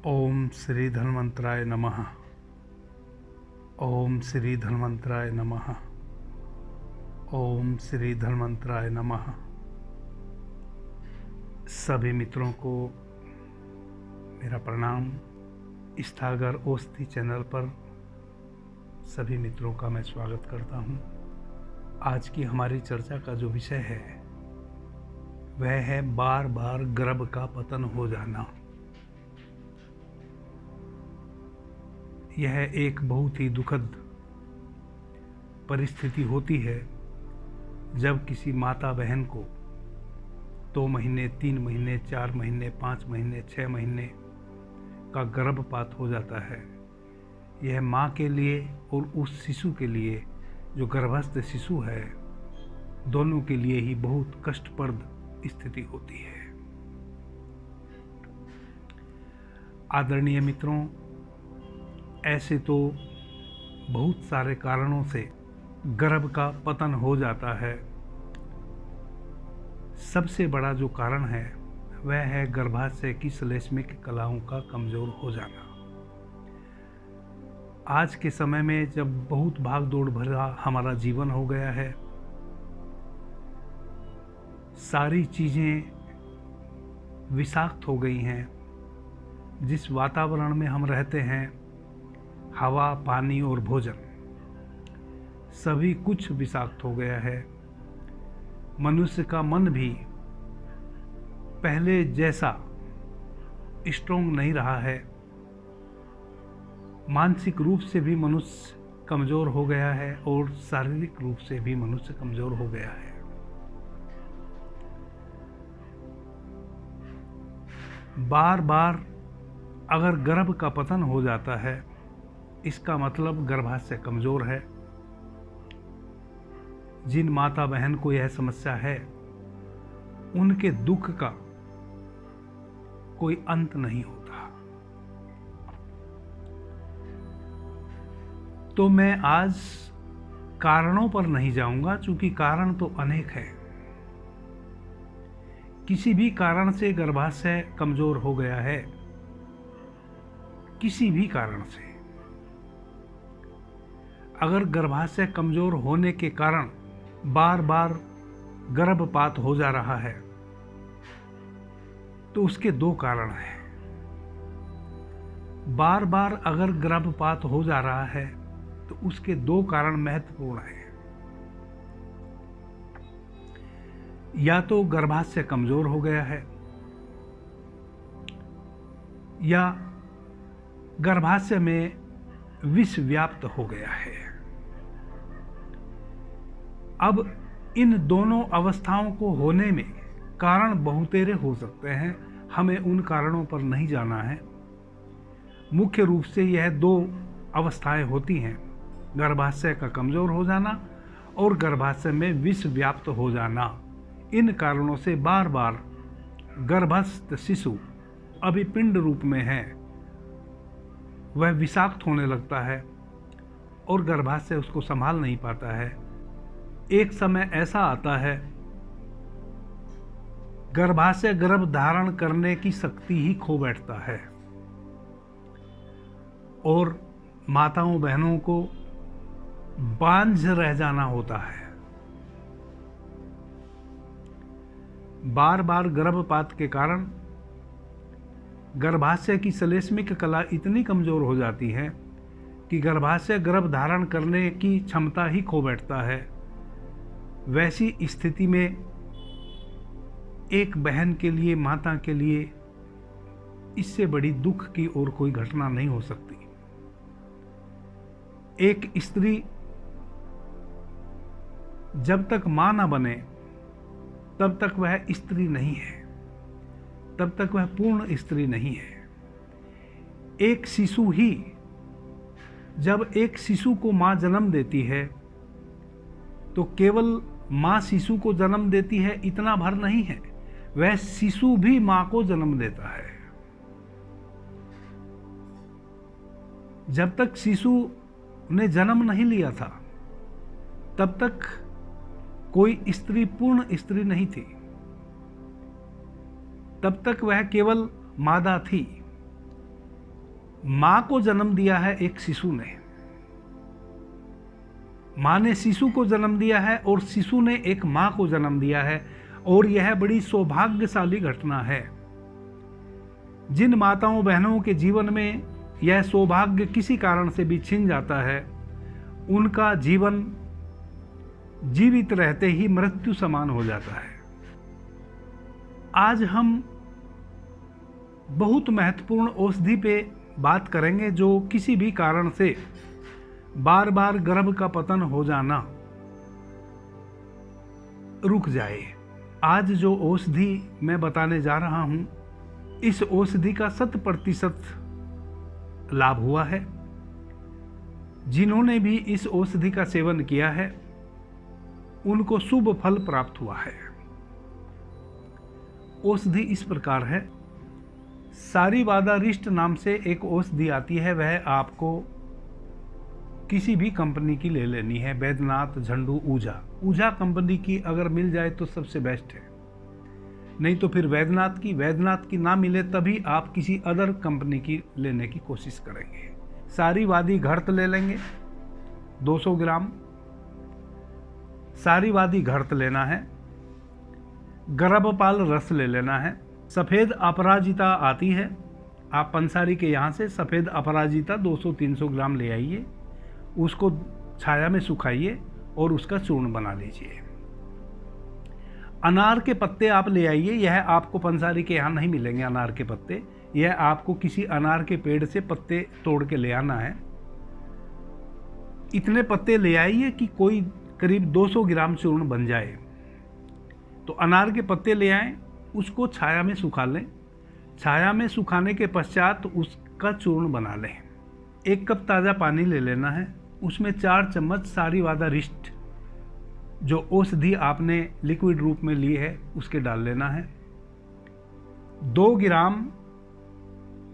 ओम श्री धन्वंतराय नमः। ओम श्री धन्वंतराय नमः। ओम श्री धन्वंतराय नमः। सभी मित्रों को मेरा प्रणाम। स्थागर औषधि चैनल पर सभी मित्रों का मैं स्वागत करता हूं। आज की हमारी चर्चा का जो विषय है वह है बार बार गर्भ का पतन हो जाना। यह एक बहुत ही दुखद परिस्थिति होती है जब किसी माता बहन को 2 महीने, 3 महीने, 4 महीने, 5 महीने, 6 महीने का गर्भपात हो जाता है। यह माँ के लिए और उस शिशु के लिए जो गर्भस्थ शिशु है, दोनों के लिए ही बहुत कष्टप्रद स्थिति होती है। आदरणीय मित्रों, ऐसे तो बहुत सारे कारणों से गर्भ का पतन हो जाता है। सबसे बड़ा जो कारण है वह है गर्भाशय की श्लेष्मिक कलाओं का कमजोर हो जाना। आज के समय में जब बहुत भाग दौड़ भरा हमारा जीवन हो गया है, सारी चीजें विषाक्त हो गई हैं। जिस वातावरण में हम रहते हैं, हवा, पानी और भोजन, सभी कुछ विषाक्त हो गया है। मनुष्य का मन भी पहले जैसा स्ट्रॉन्ग नहीं रहा है। मानसिक रूप से भी मनुष्य कमजोर हो गया है और शारीरिक रूप से भी मनुष्य कमजोर हो गया है। बार बार अगर गर्भ का पतन हो जाता है, इसका मतलब गर्भाशय कमजोर है। जिन माता बहन को यह समस्या है, उनके दुख का कोई अंत नहीं होता। तो मैं आज कारणों पर नहीं जाऊंगा, क्योंकि कारण तो अनेक है। किसी भी कारण से गर्भाशय कमजोर हो गया है, किसी भी कारण से, अगर गर्भाशय कमजोर होने के कारण बार बार गर्भपात हो जा रहा है, तो उसके 2 कारण हैं। बार बार अगर गर्भपात हो जा रहा है तो उसके 2 कारण महत्वपूर्ण हैं। या तो गर्भाशय कमजोर हो गया है, या गर्भाशय में विष व्याप्त हो गया है। अब इन दोनों अवस्थाओं को होने में कारण बहुतेरे हो सकते हैं। हमें उन कारणों पर नहीं जाना है। मुख्य रूप से यह 2 अवस्थाएं होती हैं: गर्भाशय का कमजोर हो जाना और गर्भाशय में विष व्याप्त हो जाना। इन कारणों से बार बार गर्भस्थ शिशु अभी पिंड रूप में है, वह विषाक्त होने लगता है और गर्भाशय उसको संभाल नहीं पाता है। एक समय ऐसा आता है, गर्भाशय गर्भ धारण करने की शक्ति ही खो बैठता है और माताओं बहनों को बांझ रह जाना होता है। बार बार गर्भपात के कारण गर्भाशय की श्लेष्मिक कला इतनी कमजोर हो जाती है कि गर्भाशय गर्भ धारण करने की क्षमता ही खो बैठता है। वैसी स्थिति में एक बहन के लिए, माता के लिए, इससे बड़ी दुख की और कोई घटना नहीं हो सकती। एक स्त्री जब तक मां ना बने तब तक वह स्त्री नहीं है, तब तक वह पूर्ण स्त्री नहीं है। एक शिशु ही, जब एक शिशु को मां जन्म देती है तो केवल मां शिशु को जन्म देती है इतना भर नहीं है, वह शिशु भी मां को जन्म देता है। जब तक शिशु ने जन्म नहीं लिया था तब तक कोई स्त्री पूर्ण स्त्री नहीं थी, तब तक वह केवल मादा थी। मां को जन्म दिया है एक शिशु ने, मां ने शिशु को जन्म दिया है और शिशु ने एक मां को जन्म दिया है, और यह बड़ी सौभाग्यशाली घटना है। जिन माताओं बहनों के जीवन में यह सौभाग्य किसी कारण से भी छिन जाता है, उनका जीवन जीवित रहते ही मृत्यु समान हो जाता है। आज हम बहुत महत्वपूर्ण औषधि पे बात करेंगे जो किसी भी कारण से बार बार गर्भ का पतन हो जाना रुक जाए। आज जो औषधि मैं बताने जा रहा हूं, इस औषधि का 100% लाभ हुआ है। जिन्होंने भी इस औषधि का सेवन किया है उनको शुभ फल प्राप्त हुआ है। औषधि इस प्रकार है। सारीवादारिष्ट नाम से एक औषधि आती है, वह आपको किसी भी कंपनी की ले लेनी है। बैद्यनाथ, झंडू, ऊझा कंपनी की अगर मिल जाए तो सबसे बेस्ट है, नहीं तो फिर वैद्यनाथ की ना मिले तभी आप किसी अदर कंपनी की लेने की कोशिश करेंगे। सारीवादी घृत ले लेंगे 200 ग्राम, सारीवादी घृत लेना है। गर्भपाल रस ले लेना है। सफ़ेद अपराजिता आती है, आप पंसारी के यहाँ से सफ़ेद अपराजिता 200-300 ग्राम ले आइए, उसको छाया में सुखाइए और उसका चूर्ण बना लीजिए। अनार के पत्ते आप ले आइए, यह आपको पंसारी के यहाँ नहीं मिलेंगे अनार के पत्ते, यह आपको किसी अनार के पेड़ से पत्ते तोड़ के ले आना है। इतने पत्ते ले आइए कि कोई करीब 200 ग्राम चूर्ण बन जाए। तो अनार के पत्ते ले आएं, उसको छाया में सुखा लें। छाया में सुखाने के पश्चात उसका चूर्ण बना लें। 1 कप ताज़ा पानी ले लेना है, उसमें 4 चम्मच सारीवादारिष्ट जो औषधि आपने लिक्विड रूप में ली है उसके डाल लेना है। 2 ग्राम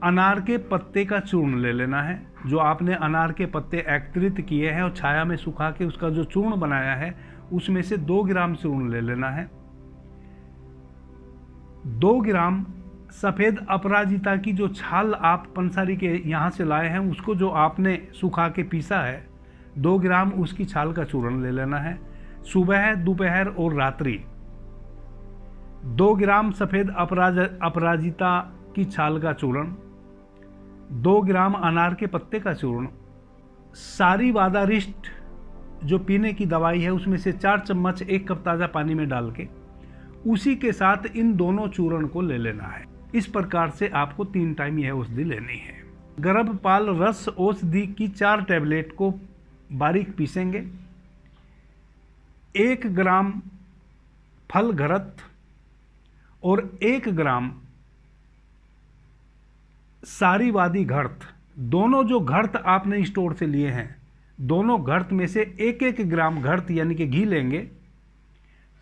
अनार के पत्ते का चूर्ण ले लेना है, जो आपने अनार के पत्ते एकत्रित किए हैं और छाया में सुखा के उसका जो चूर्ण बनाया है उसमें से 2 ग्राम चूर्ण ले लेना है। 2 ग्राम सफ़ेद अपराजिता की जो छाल आप पंसारी के यहाँ से लाए हैं उसको जो आपने सुखा के पीसा है, 2 ग्राम उसकी छाल का चूर्ण ले लेना है। सुबह, दोपहर और रात्रि 2 ग्राम सफ़ेद अपराजिता की छाल का चूर्ण, 2 ग्राम अनार के पत्ते का चूर्ण, सारीवादारिष्ट जो पीने की दवाई है उसमें से 4 चम्मच 1 कप ताज़ा पानी में डाल के उसी के साथ इन दोनों चूर्ण को ले लेना है। इस प्रकार से आपको 3 टाइम यह औषधि लेनी है। गर्भपाल रस औषधि की 4 टैबलेट को बारीक पीसेंगे। 1 ग्राम फल घृत और 1 ग्राम सारीवादी घृत, दोनों जो घृत आपने स्टोर से लिए हैं, दोनों घृत में से 1-1 ग्राम घृत यानी कि घी लेंगे।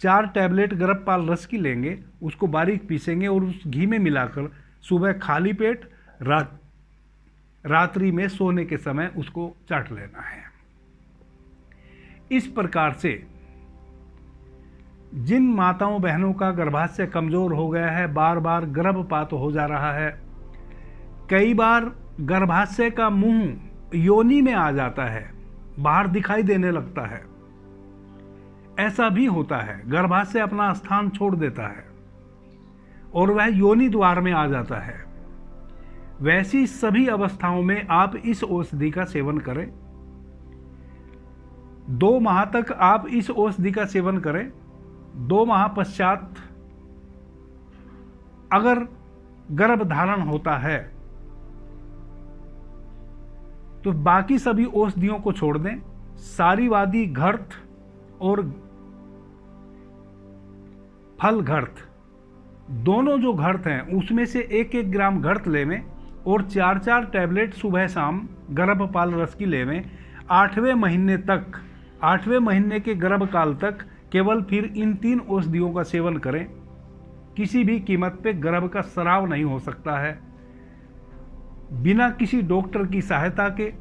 4 टैबलेट गर्भपाल रस की लेंगे, उसको बारीक पीसेंगे और उस घी में मिलाकर सुबह खाली पेट, रात्रि में सोने के समय उसको चाट लेना है। इस प्रकार से जिन माताओं बहनों का गर्भाशय कमजोर हो गया है, बार बार गर्भपात हो जा रहा है, कई बार गर्भाशय का मुंह योनि में आ जाता है, बाहर दिखाई देने लगता है, ऐसा भी होता है, गर्भाशय अपना स्थान छोड़ देता है और वह योनि द्वार में आ जाता है। वैसी सभी अवस्थाओं में आप इस औषधि का सेवन करें। 2 माह तक आप इस औषधि का सेवन करें। 2 माह पश्चात अगर गर्भधारण होता है तो बाकी सभी औषधियों को छोड़ दें। सारीवादी घृत और फल घृत, दोनों जो घृत हैं उसमें से 1-1 ग्राम घृत लेवें और 4-4 टैबलेट सुबह शाम गर्भपाल रस की लेवें। 8वें महीने तक, 8वें महीने के गर्भकाल तक केवल फिर इन 3 औषधियों का सेवन करें। किसी भी कीमत पे गर्भ का स्राव नहीं हो सकता है। बिना किसी डॉक्टर की सहायता के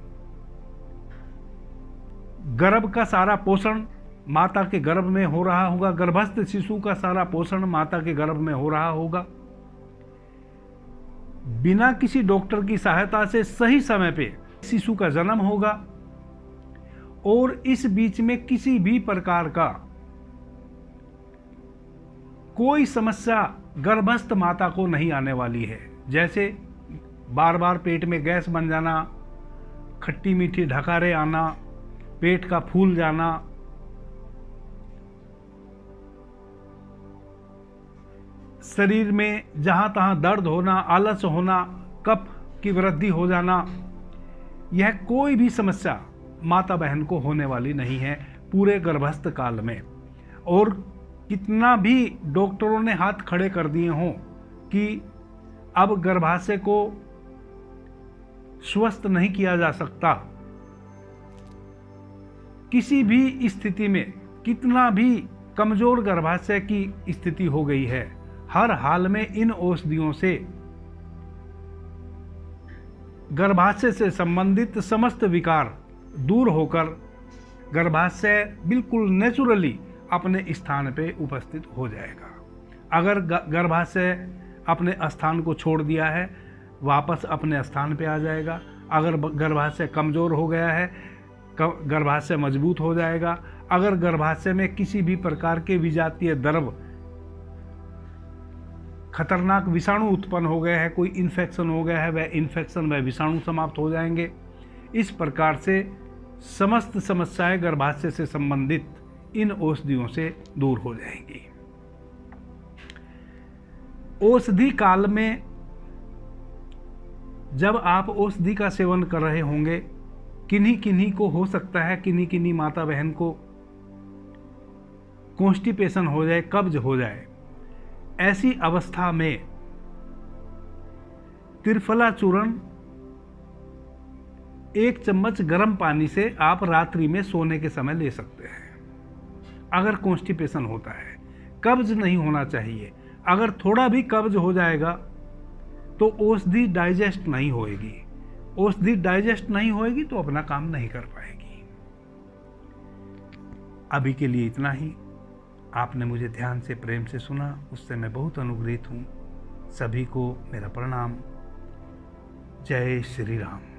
गर्भ का सारा पोषण माता के गर्भ में हो रहा होगा, गर्भस्थ शिशु का सारा पोषण माता के गर्भ में हो रहा होगा। बिना किसी डॉक्टर की सहायता से सही समय पे शिशु का जन्म होगा और इस बीच में किसी भी प्रकार का कोई समस्या गर्भस्थ माता को नहीं आने वाली है। जैसे बार बार पेट में गैस बन जाना, खट्टी मीठी ढकारे आना, पेट का फूल जाना, शरीर में जहां तहां दर्द होना, आलस होना, कफ की वृद्धि हो जाना, यह कोई भी समस्या माता बहन को होने वाली नहीं है पूरे गर्भस्थ काल में। और कितना भी डॉक्टरों ने हाथ खड़े कर दिए हों कि अब गर्भाशय को स्वस्थ नहीं किया जा सकता, किसी भी स्थिति में कितना भी कमजोर गर्भाशय की स्थिति हो गई है, हर हाल में इन औषधियों से गर्भाशय से संबंधित समस्त विकार दूर होकर गर्भाशय बिल्कुल नेचुरली अपने स्थान पे उपस्थित हो जाएगा। अगर गर्भाशय अपने स्थान को छोड़ दिया है, वापस अपने स्थान पे आ जाएगा। अगर गर्भाशय कमजोर हो गया है, गर्भाशय मजबूत हो जाएगा। अगर गर्भाशय में किसी भी प्रकार के विजातीय द्रव, खतरनाक विषाणु उत्पन्न हो गए हैं, कोई इन्फेक्शन हो गया है, वह इन्फेक्शन वह विषाणु समाप्त हो जाएंगे। इस प्रकार से समस्त समस्याएं गर्भाशय से संबंधित इन औषधियों से दूर हो जाएंगी। औषधि काल में जब आप औषधि का सेवन कर रहे होंगे, किन्हीं किन्हीं को हो सकता है, किन्हीं किन्हीं माता बहन को कॉन्स्टिपेशन हो जाए, कब्ज हो जाए। ऐसी अवस्था में त्रिफला चूर्ण 1 चम्मच गर्म पानी से आप रात्रि में सोने के समय ले सकते हैं। अगर कॉन्स्टिपेशन होता है, कब्ज नहीं होना चाहिए। अगर थोड़ा भी कब्ज हो जाएगा तो औषधि डाइजेस्ट नहीं होएगी। औषधि डाइजेस्ट नहीं होएगी तो अपना काम नहीं कर पाएगी। अभी के लिए इतना ही। आपने मुझे ध्यान से, प्रेम से सुना, उससे मैं बहुत अनुग्रहित हूं। सभी को मेरा प्रणाम। जय श्री राम।